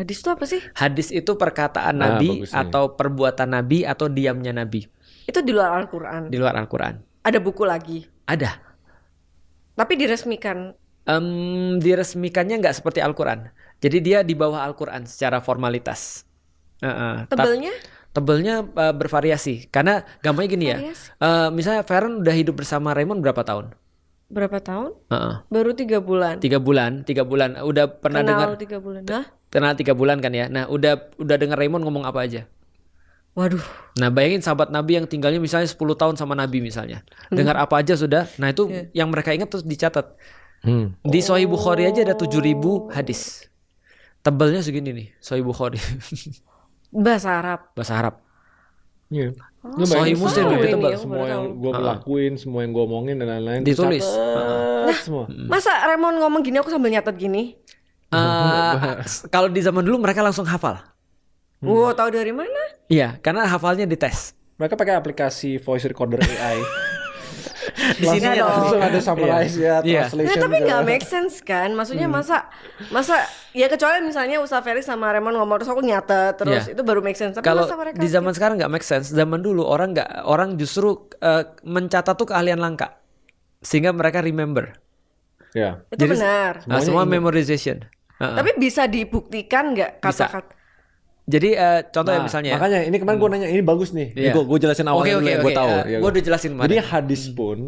Hadis itu apa sih? Hadis itu perkataan Ah, Nabi bagus nih. atau perbuatan Nabi atau diamnya Nabi Itu di luar Al-Quran. di luar Al-Quran. Ada buku lagi. Ada. Tapi diresmikan. Diresmikannya nggak seperti Al-Quran. Jadi dia di bawah Al-Quran secara formalitas. Tebelnya? Tebelnya bervariasi. Karena gampangnya gini ya. Variasi. Misalnya Feren udah hidup bersama Raymond berapa tahun? Berapa tahun? Heeh. Baru 3 bulan. 3 bulan. Udah pernah dengar? Kenal 3 bulan. Hah? Kenal 3 bulan kan ya. Nah udah dengar Raymond ngomong apa aja? Waduh. Nah bayangin sahabat Nabi yang tinggalnya misalnya 10 tahun sama Nabi misalnya. Dengar apa aja sudah. Nah itu yang mereka ingat terus dicatat. Di Sahih Bukhari aja ada 7.000 hadis. Tebelnya segini nih Sahih Bukhari. Bahasa Arab. Bahasa Arab. Iya. Sahih Muslim tahu lebih ini, tebal. aku Semua baru yang tahu. gue lakuin, semua yang gue omongin dan lain-lain Ditulis. tercatat semua. Masa Raymond ngomong gini aku sambil nyatet gini? Kalau di zaman dulu mereka langsung hafal. Wow, tahu dari mana? Iya, karena hafalnya dites. Mereka pakai aplikasi voice recorder AI. Di sini Langsung- langsung ada summarize ya, Iya. translation. Nah, tapi segala. nggak make sense kan? Maksudnya masa ya kecuali misalnya Ustaz Felix sama Raymond ngomong terus aku nyatet terus Iya. itu baru make sense. Tapi Kalau masa mereka di zaman sekarang nggak make sense. Zaman dulu orang justru mencatat tuh keahlian langka, sehingga mereka remember. Ya. itu Jadi- benar. Semuanya Semua ingat. memorization. Tapi bisa dibuktikan nggak Bisa. kata-kata? Jadi contoh ya Nah, misalnya. makanya ini kemarin gue nanya ini bagus nih. Iya. Gue jelasin awalnya dulu yang gue tahu. Ya, Gue udah jelasin Jadi kemarin. hadis pun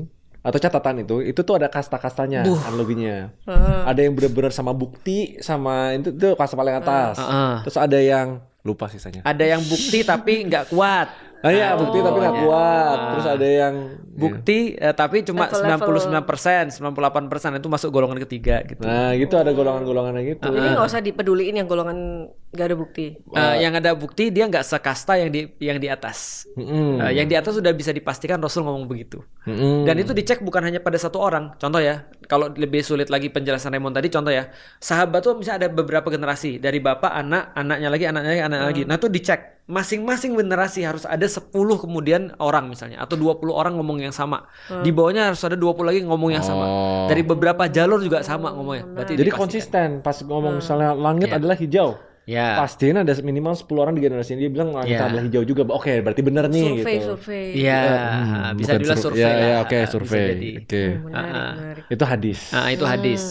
atau catatan itu tuh ada kasta-kastanya analoginya. Hmm. Ada yang bener-bener sama bukti sama itu kasta paling atas. Terus ada yang lupa sisanya. Ada yang bukti tapi nggak kuat. Ah iya, bukti tapi nggak kuat. Terus ada yang Bukti tapi cuma Level-level. 99%, 98% itu masuk golongan ketiga gitu. Nah, gitu ada golongan-golongannya gitu. Jadi nggak usah dipeduliin yang golongan nggak ada bukti. Yang ada bukti dia nggak sekasta yang di atas. Yang di atas sudah bisa dipastikan Rasul ngomong begitu. Dan itu dicek bukan hanya pada satu orang. Contoh ya, kalau lebih sulit lagi penjelasan Raymond tadi, contoh ya, sahabat tuh misalnya ada beberapa generasi dari bapak, anaknya lagi. Nah itu dicek masing-masing generasi harus ada 10 kemudian orang misalnya atau 20 orang ngomong yang sama. Di bawahnya harus ada 20 lagi ngomong yang sama. Dari beberapa jalur juga sama ngomongnya. Berarti Jadi dipastikan. konsisten pas ngomong misalnya langit adalah hijau. Ya. Pastiin ada minimal 10 orang di generasi ini dia bilang langit Ya. adalah hijau juga. Oke, berarti bener nih gitu. Survei. Iya, bisa Bukan dibilang survei Ya, lah. oke, Bisa survei. jadi. Oke. Menarik. Itu hadis. Nah, itu hadis.